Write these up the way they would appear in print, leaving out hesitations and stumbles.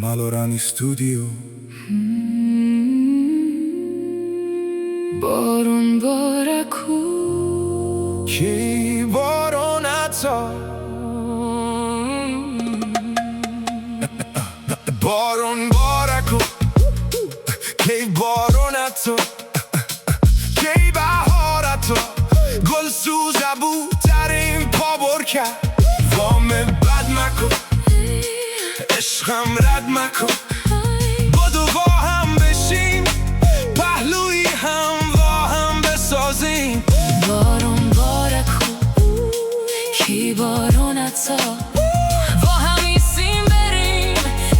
Malorani Studio. بارون بارکو کی بارون عطا بارون بارکو کی بارون عطا کی بهار عطا گل سوزه بوترین پا بر کرد وام بد مکن عشقم رد مکن بدو با هم بشیم پهلوی هم با هم بسازیم بارون بارکو کی بارون عطا با هم ایستیم بریم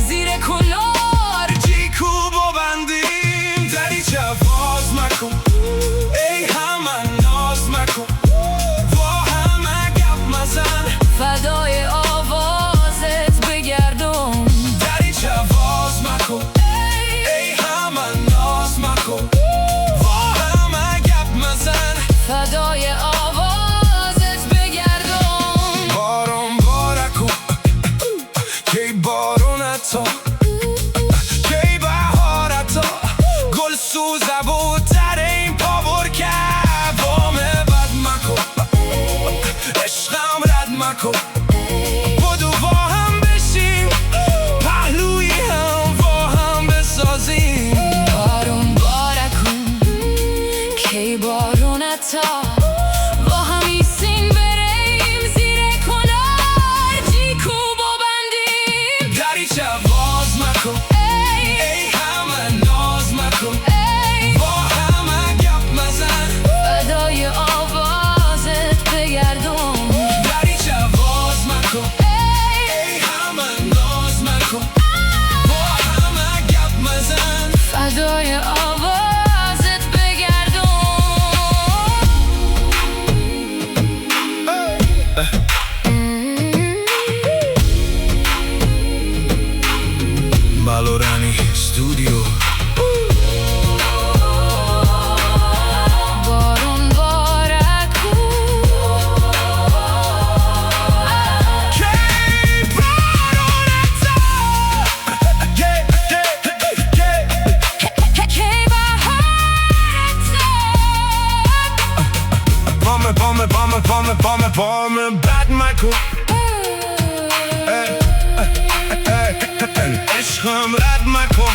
زیر کنار جیکو ببندیم دریچه باز مکن ای همه ناز مکن با همه گپ مزن فدای آوازت بگردم دریچه باز مکن ای همه ناز مکن با همه گپ مزن فدای آوازت بگردم بارون بارکو کی بارون عطا کی بهار عطا گل سوزه بوتر این پا بر کرد وام بد مکن عشقم رد مکن بدو با هم بشیم پهلوی هم با هم بسازیم بارون بارکون کی بارون عطا با هم ایستیم بریم زیر کنار جیکو ببندیم دریچه باز مکن ای همه ناز مکن با همه گپ مزن فدای آوازت بگردم دریچه باز مکن ای همه ناز مکن با همه گپ مزن فدای آوازت بگردم Malorani Studio. بارون بارکو کی بارون عطا کی بهار عطا بام بد مکن عشقم رد مکن